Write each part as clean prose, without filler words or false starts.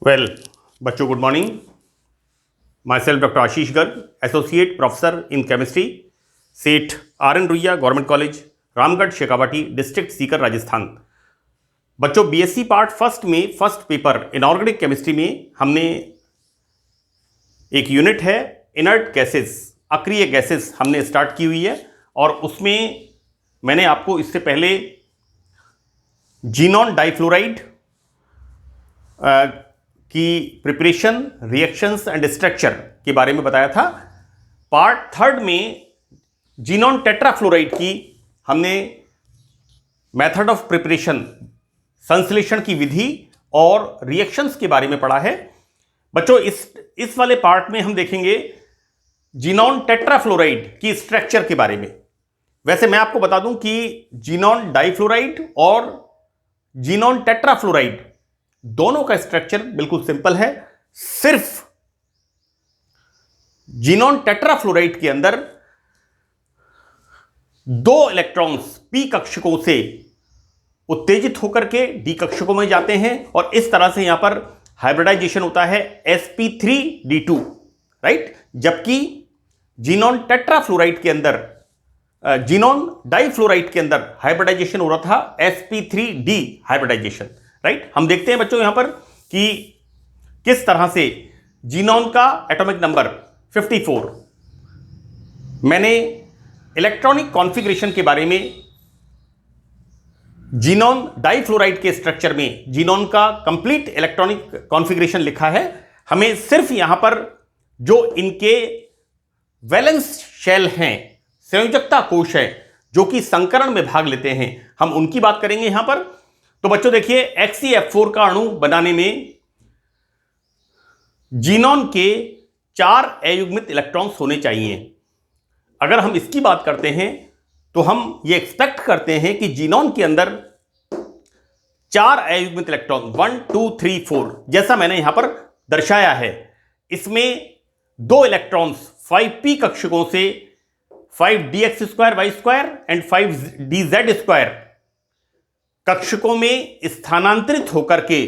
Well बच्चों, good morning. Myself doctor Ashish Garg, associate professor in chemistry, Seth R N Ruia government college, Ramgarh, Shekhawati, district Sikar, Rajasthan. बच्चों, BSc part first में first paper inorganic chemistry में हमने एक unit है inert gases, अक्रिय gases हमने स्टार्ट की हुई है और उसमें मैंने आपको इससे पहले जीनॉन डाइफ्लोराइड की प्रिपरेशन, रिएक्शंस एंड स्ट्रक्चर के बारे में बताया था। पार्ट थर्ड में जीनॉन टेट्राफ्लोराइड की हमने मेथड ऑफ प्रिपरेशन, संश्लेषण की विधि और रिएक्शंस के बारे में पढ़ा है। बच्चों, इस वाले पार्ट में हम देखेंगे जीनॉन टेट्राफ्लोराइड की स्ट्रक्चर के बारे में। वैसे मैं आपको बता दूं कि जीनॉन डाइफ्लोराइड और जीनॉन टेट्राफ्लोराइड दोनों का स्ट्रक्चर बिल्कुल सिंपल है। सिर्फ जीनॉन टेट्राफ्लोराइड के अंदर दो इलेक्ट्रॉन्स p कक्षकों से उत्तेजित होकर के d कक्षकों में जाते हैं और इस तरह से यहां पर हाइब्रिडाइजेशन होता है sp3d2, राइट। जबकि जीनॉन टेट्राफ्लोराइड के अंदर, जीनॉन डाइफ्लोराइड के अंदर हाइब्रिडाइजेशन हो रहा था sp3d हाइब्रिडाइजेशन, राइट। हम देखते हैं बच्चों यहां पर कि किस तरह से जीनॉन का एटॉमिक नंबर 54, मैंने इलेक्ट्रॉनिक कॉन्फ़िगरेशन के बारे में जीनॉन डाइफ्लोराइड के स्ट्रक्चर में जीनॉन का कंप्लीट इलेक्ट्रॉनिक कॉन्फ़िगरेशन लिखा है। हमें सिर्फ यहां पर जो इनके वैलेंस शेल हैं, संयोजकता कोश है, जो कि संकरण में भाग लेते हैं, हम उनकी बात करेंगे यहां पर। तो बच्चों देखिए, HCF4 का अणु बनाने में जीनॉन के 4 अयुग्मित इलेक्ट्रॉन्स होने चाहिए। अगर हम इसकी बात करते हैं तो हम ये एक्सपेक्ट करते हैं कि जीनॉन के अंदर 4 अयुग्मित इलेक्ट्रॉन 1 2 3 4 जैसा मैंने यहां पर दर्शाया है। इसमें 2 इलेक्ट्रॉन्स 5p कक्षकों से 5dx2y2 एंड 5dz2 कक्षकों में स्थानांतरित होकर के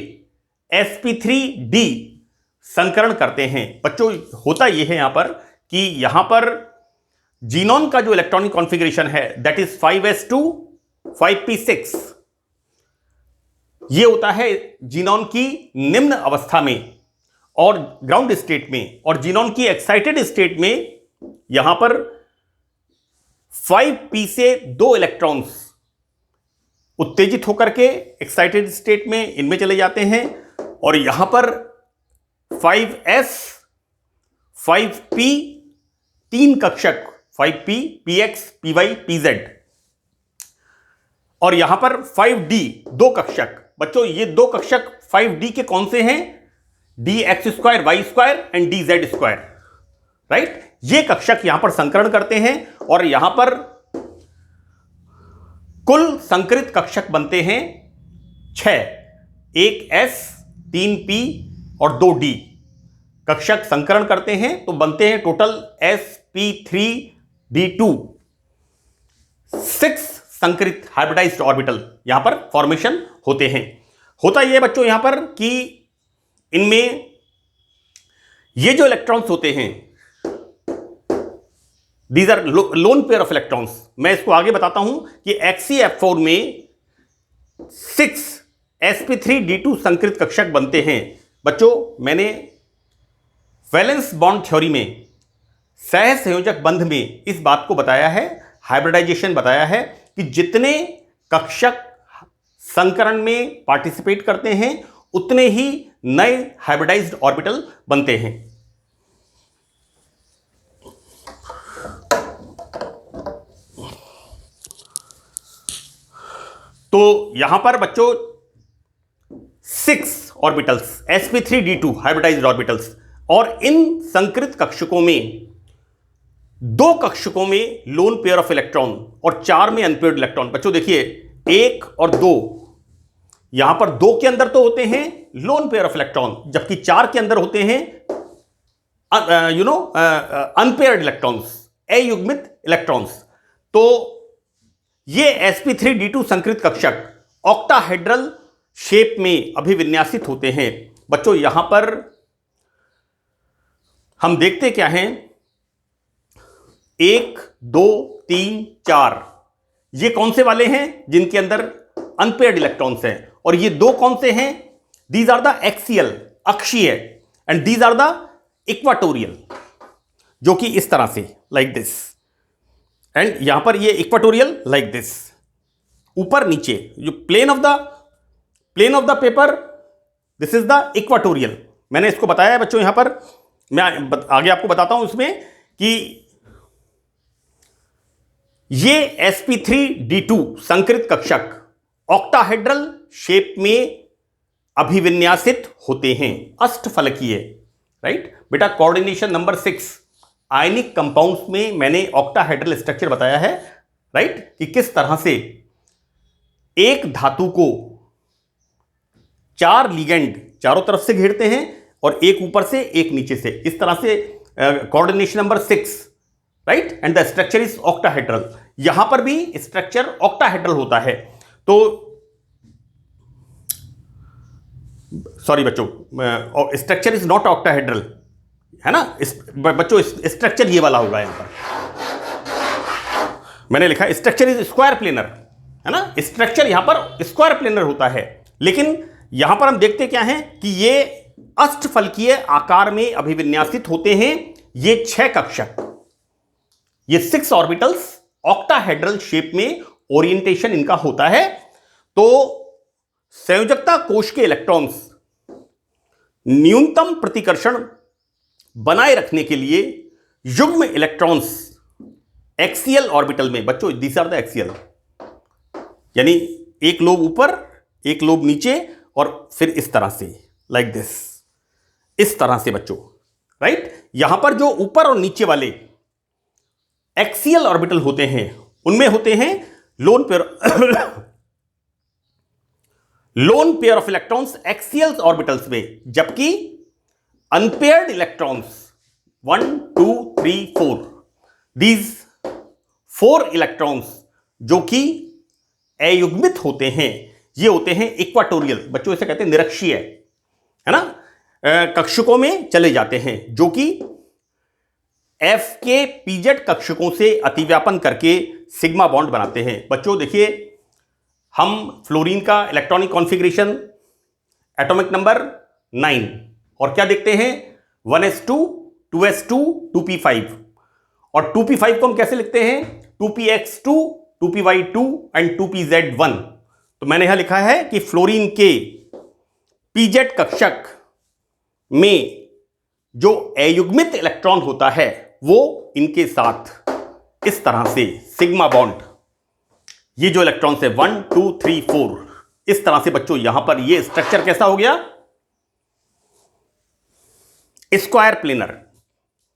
sp3d संकरण करते हैं। बच्चों, होता यह है यहां पर कि यहां पर जीनॉन का जो इलेक्ट्रॉनिक कॉन्फ़िगरेशन है दैट इज 5s2 5p6, यह होता है जीनॉन की निम्न अवस्था में और ग्राउंड स्टेट में, और जीनॉन की एक्साइटेड स्टेट में यहां पर 5p से 2 इलेक्ट्रॉन्स उत्तेजित होकर के एक्साइटेड स्टेट में इनमें चले जाते हैं और यहां पर 5s 5p 3 कक्षक 5p px py pz और यहां पर 5d 2 कक्षक। बच्चों, ये 2 कक्षक 5d के कौन से हैं? dx2 y2 and dz2, right. ये कक्षक यहां पर संकरण करते हैं और यहां पर कुल संकरित कक्षक बनते हैं 6, 1s 3p और 2d कक्षक संकरण करते हैं तो बनते हैं टोटल sp3d2, 6 संकरित हाइब्रिडाइज्ड ऑर्बिटल यहां पर फॉर्मेशन होते हैं। होता यह बच्चों यहां पर कि इनमें ये जो इलेक्ट्रॉन्स होते हैं these are lone pair of electrons. मैं इसको आगे बताता हूं कि HCF4 में 6 sp3d2 संकरित कक्षक बनते हैं। बच्चों, मैंने वैलेंस बॉन्ड थ्योरी में सह संयोजक बंध में इस बात को बताया है, हाइब्रिडाइजेशन बताया है कि जितने कक्षक संकरण में पार्टिसिपेट करते हैं उतने ही नए हाइब्रिडाइज्ड ऑर्बिटल बनते हैं। तो यहां पर बच्चों 6 ऑर्बिटल्स sp3d2 हाइब्रिडाइज्ड ऑर्बिटल्स, और इन संकरित कक्षकों में 2 कक्षकों में लोन पेयर ऑफ इलेक्ट्रॉन और 4 में अनपेयर्ड इलेक्ट्रॉन। बच्चों देखिए, 1 और 2, यहां पर 2 के अंदर तो होते हैं लोन पेयर ऑफ इलेक्ट्रॉन, जबकि 4 के अंदर होते हैं अनपेयर्ड इलेक्ट्रॉन्स, अयुग्मित इलेक्ट्रॉन्स। तो ये sp3d2 संकरित कक्षक ऑक्टाहेड्रल शेप में अभिविन्यासित होते हैं बच्चों यहां पर हम देखते क्या हैं, 1 2 3 4, ये कौन से वाले हैं जिनके अंदर अनपेयर्ड इलेक्ट्रॉन्स हैं, और ये दो कौन से हैं, दीज आर द एक्सियल, अक्षीय, and these are the equatorial, जो कि इस तरह से लाइक दिस, एंड यहां पर ये इक्वाटोरियल लाइक दिस, ऊपर नीचे, जो plane of the paper, this is the equatorial. मैंने इसको बताया है बच्चों, यहां पर मैं आगे आपको बताता हूं इसमें कि ये sp3d2 संकृत कक्षक ऑक्टाहेड्रल शेप में अभिविन्यासित होते हैं, अष्टफलकीय, राइट बेटा। कोऑर्डिनेशन नंबर 6 आयनिक कंपाउंड्स में मैंने ऑक्टाहेड्रल स्ट्रक्चर बताया है, राइट, कि किस तरह से एक धातु को 4 लिगेंड चारों तरफ से घेरते हैं और एक ऊपर से एक नीचे से, इस तरह से coordination number 6, right, and the structure is octahedral. यहां पर भी स्ट्रक्चर ऑक्टाहेड्रल होता है। तो सॉरी बच्चों, स्ट्रक्चर इज नॉट ऑक्टाहेड्रल, है ना बच्चों, स्ट्रक्चर ये वाला होगा, यहां पर मैंने लिखा स्ट्रक्चर इज स्क्वायर प्लेनर, है ना, स्ट्रक्चर यहां पर स्क्वायर प्लेनर होता है। लेकिन यहां पर हम देखते क्या हैं कि ये अष्टफलकीय आकार में अभिविन्यासित होते हैं, ये 6 कक्षक, ये 6 ऑर्बिटल्स ऑक्टाहेड्रल शेप में ओरिएंटेशन इनका होता है। तो संयोजकता कोश के इलेक्ट्रॉन्स न्यूनतम प्रतिकर्षण बनाए रखने के लिए युग्म इलेक्ट्रॉन्स एक्सियल ऑर्बिटल में, बच्चों दीज आर द एक्सियल, यानी एक लोब ऊपर एक लोब नीचे और फिर इस तरह से लाइक दिस, इस तरह से बच्चों, राइट। यहां पर जो ऊपर और नीचे वाले एक्सियल ऑर्बिटल होते हैं उनमें होते हैं loan pair of electrons axial orbitals में, जबकि अनपेयर्ड इलेक्ट्रॉन्स 1 2 3 4, दीज 4 इलेक्ट्रॉन्स जो कि अयुग्मित होते हैं, ये होते हैं इक्वाटोरियल, बच्चों इसे कहते हैं निरक्षीय, है ना, कक्षकों में चले जाते हैं, जो कि एफ के पीजेड कक्षकों से अतिव्यापन करके सिग्मा बॉन्ड बनाते हैं। बच्चों देखिए, हम फ्लोरीन का इलेक्ट्रॉनिक कॉन्फ़िगरेशन एटॉमिक नंबर 9 और क्या देखते हैं 1s2 2s2 2p5, और 2p5 को हम कैसे लिखते हैं 2px2 2py2 एंड 2pz1। तो मैंने यहां लिखा है कि फ्लोरीन के पीजेड कक्षक में जो अयुग्मित इलेक्ट्रॉन होता है वो इनके साथ इस तरह से सिग्मा बॉन्ड, ये जो इलेक्ट्रॉन्स है 1 2 3 4, इस तरह से बच्चों यहां पर ये स्ट्रक्चर कैसा हो गया, स्क्वायर प्लेनर।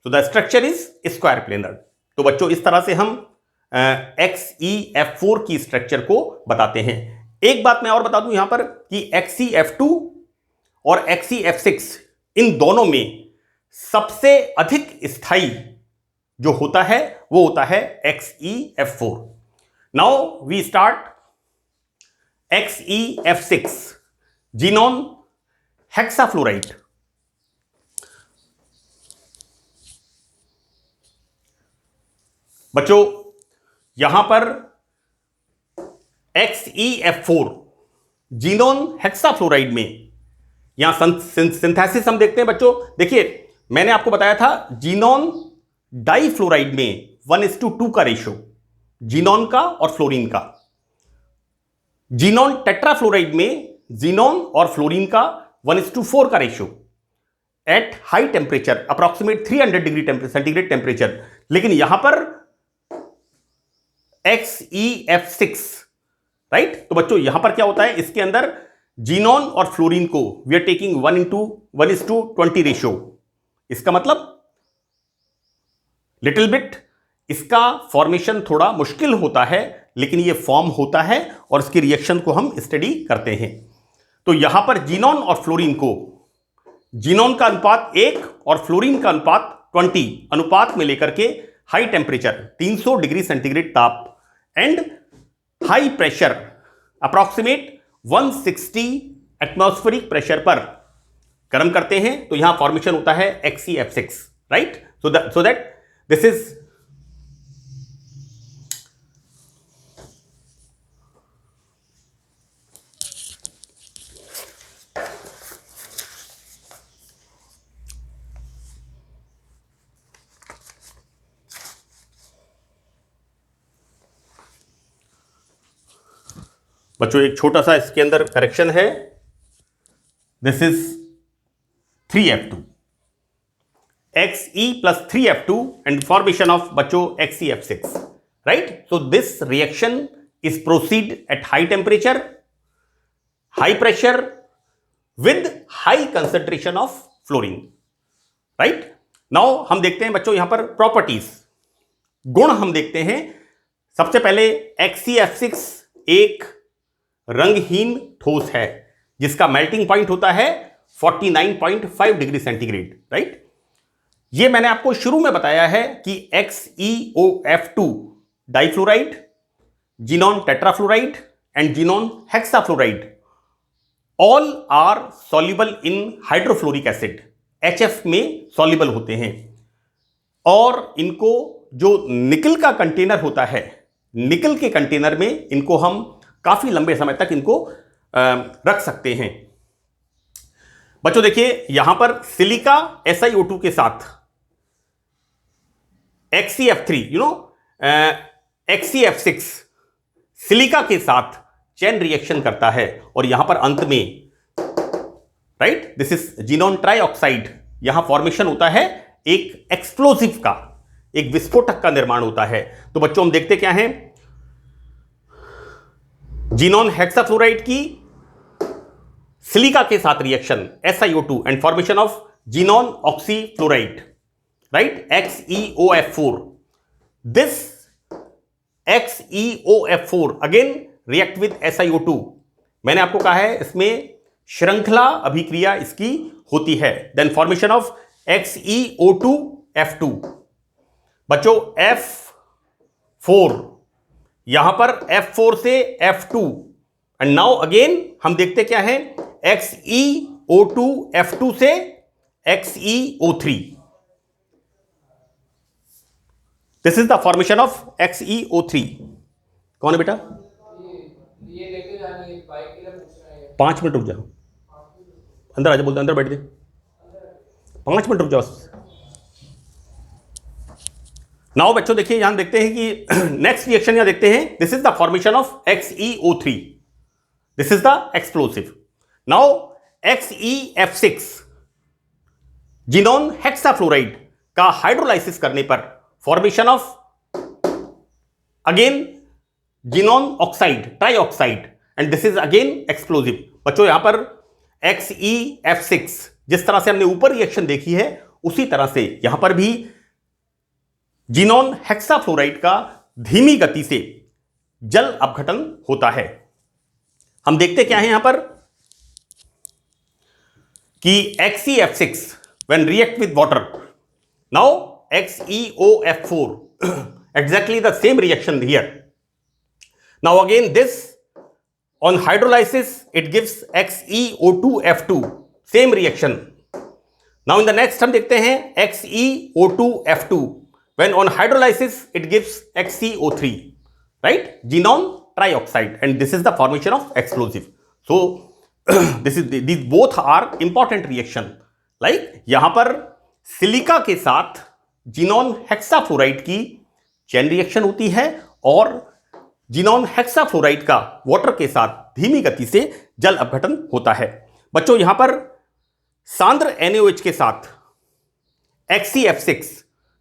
तो the structure is square planar. तो बच्चों इस तरह से हम XeF4 की स्ट्रक्चर को बताते हैं। एक बात मैं और बता दूं यहां पर कि XeF2 और XeF6 इन दोनों में सबसे अधिक स्थायी जो होता है वो होता है XeF4। Now we start XeF6 xenon hexafluoride. बच्चों यहां पर XeF4 जीनोन हेक्साफ्लोराइड में यहां सिंथेसिस हम देखते हैं। बच्चों देखिए, मैंने आपको बताया था जीनोन डाइफ्लोराइड में 1:2 का रेशियो, जीनोन का और फ्लोरीन का। जीनोन टेट्राफ्लोराइड में जीनोन और फ्लोरीन का 1:4 का ratio at high temperature, approximate 300 degree centigrade temperature. लेकिन यहां पर XeF6, राइट। तो बच्चों यहां पर क्या होता है, इसके अंदर जीनोन और फ्लोरीन को वी आर टेकिंग 1:20 रेशियो। इसका मतलब लिटिल बिट इसका फॉर्मेशन थोड़ा मुश्किल होता है, लेकिन ये फॉर्म होता है और इसकी रिएक्शन को हम स्टडी करते हैं। तो यहां पर जीनोन और फ्लोरीन को, जीनोन का अनुपात 1 और फ्लोरीन का अनुपात 20 अनुपात में लेकर के हाई टेम्परेचर 300 डिग्री सेंटीग्रेड ताप and high pressure approximate 160 atmospheric pressure पर गर्म करते हैं तो यहां फॉर्मेशन होता है XeF6, right? So that this is बच्चों एक छोटा सा इसके अंदर करेक्शन है, this is 3F2, Xe plus 3F2 and formation of बच्चों XeF6, right? So this reaction is proceed at high temperature, high pressure with high concentration of fluorine, right? Now हम देखते हैं बच्चों यहां पर प्रॉपर्टीज, गुण हम देखते हैं। सबसे पहले XeF6 एक रंगहीन ठोस है जिसका मेल्टिंग पॉइंट होता है 49.5 डिग्री सेंटीग्रेड, राइट? ये मैंने आपको शुरू में बताया है कि XeOF2 difluoride, xenon tetrafluoride and xenon hexafluoride all are soluble in hydrofluoric acid, HF में सॉल्युबल होते हैं। और इनको जो निकल का कंटेनर होता है, निकल के कंटेनर में इनको हम काफी लंबे समय तक इनको रख सकते हैं। बच्चों देखिए यहां पर सिलिका SiO2 के साथ XeF3 XeF6 सिलिका के साथ चेन रिएक्शन करता है और यहां पर अंत में, right, this is xenon trioxide, यहां फॉर्मेशन होता है एक एक्सप्लोसिव का, एक विस्फोटक का निर्माण होता है। तो बच्चों हम देखते क्या हैं, जीनॉन हेक्साफ्लोराइड की सिलिका के साथ reaction SiO2 and formation of xenon oxyfluoride, right, XeOF4। This XeOF4 again react with SiO2। मैंने आपको कहा है इसमें श्रृंखला अभिक्रिया इसकी होती है। Then formation of XeO2F2। बच्चों F4, यहां पर F4 से F2 एंड नाउ अगेन हम देखते क्या है, XeO2F2 से XeO3। This is the formation of XeO3। कौन है बेटा? ये लेके जानी है, बाइक के लिए पूछ रहा है। 5 मिनट रुक जाओ, अंदर आजा, बोलते अंदर बैठ दे, 5 मिनट रुक जाओ। नाउ बच्चों देखिए यहां देखते हैं कि नेक्स्ट रिएक्शन यहां देखते हैं, this is the formation of XeO3, this is the explosive. Now XeF6 xenon hexafluoride का हाइड्रोलाइसिस करने पर formation of again xenon oxide trioxide and this is again explosive. बच्चों यहां पर XeF6 जिस तरह से हमने ऊपर रिएक्शन देखी है उसी तरह से यहां पर भी जीनॉन हेक्साफ्लोराइड का धीमी गति से जल अपघटन होता है। हम देखते क्या है यहां पर कि XeF6 when react with water, now XeOF4 exactly the same reaction here. Now again this on hydrolysis it gives XeO2F2, same reaction. Now in the next हम देखते हैं XeO2F2 when on hydrolysis it gives XeO3, right, xenon trioxide, and this is the formation of explosive. So these both are important reaction, like यहां पर silica के साथ xenon hexafluoride की chain reaction होती है और जीनॉन हेक्साफ्लोराइड का water के साथ धीमी गति से जल अपघटन होता है। बच्चों यहां पर सांद्र NaOH के साथ XeF6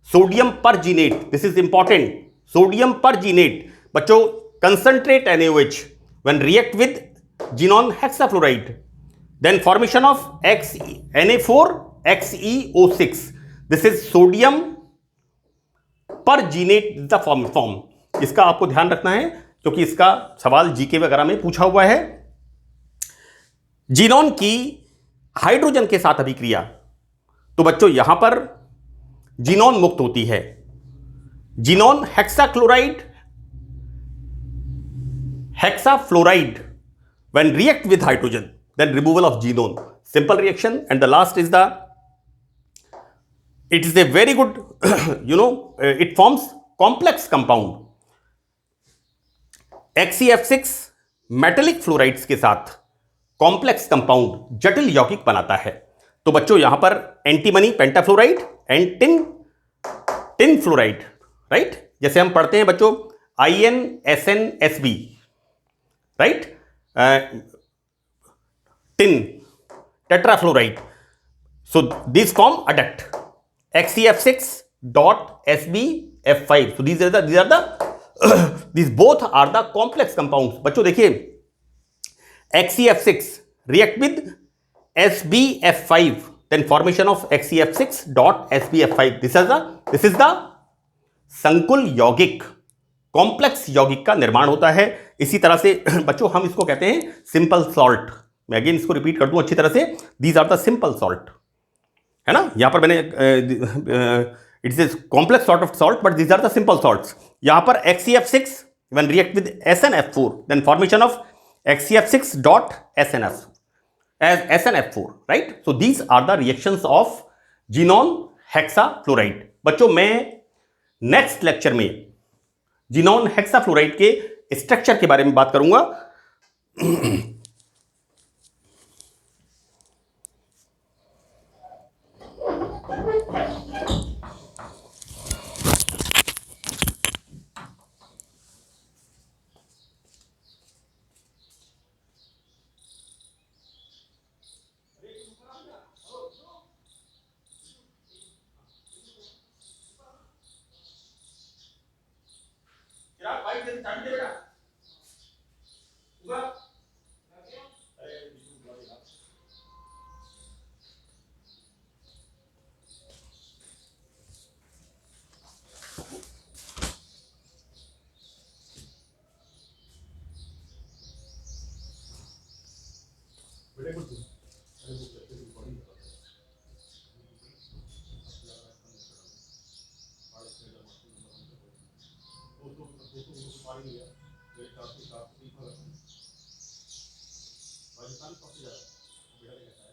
sodium perxenate, this is important, sodium perxenate बच्चों concentrate NaOH when react with xenon hexafluoride, then formation of Na4 XeO6, this is sodium perxenate the form. इसका आपको ध्यान रखना है क्योंकि इसका सवाल जीके वगैरह में पूछा हुआ है। जीनॉन की हाइड्रोजन के साथ अभिक्रिया, तो बच्चों यहां पर जीनॉन मुक्त होती है, xenon hexafluoride when react with hydrogen then removal of xenon, simple reaction. And the last is it is a very good, it forms complex compound. XeF6 metallic fluorides के साथ कॉम्प्लेक्स कंपाउंड जटिल यौगिक बनाता है। तो बच्चों यहां पर antimony pentafluoride and tin fluoride, right, जैसे हम पढ़ते हैं बच्चों InSnSb, right, tin tetrafluoride, so these form adduct XeF6.SbF5, so these both are the complex compounds. बच्चों देखिए XeF6 react with SbF5, then formation of XeF6.SbF5, this is the संकुल यौगिक, complex यौगिक का निर्माण होता है। इसी तरह से बच्चों हम इसको कहते हैं सिंपल सॉल्ट। मैं अगेन इसको रिपीट कर दूं अच्छी तरह से, these are the simple salt, है ना। यहां पर मैंने it's a complex sort of salt but these are the simple salts. यहां पर XeF6 when react with SnF4 then formation of XeF6.SnF4, right. So these are the reactions of xenon hexafluoride. बच्चों मैं next lecture में xenon hexafluoride के structure के बारे में बात करूंगा। राजस्थान सबसे ज्यादा बेटा ने कहता है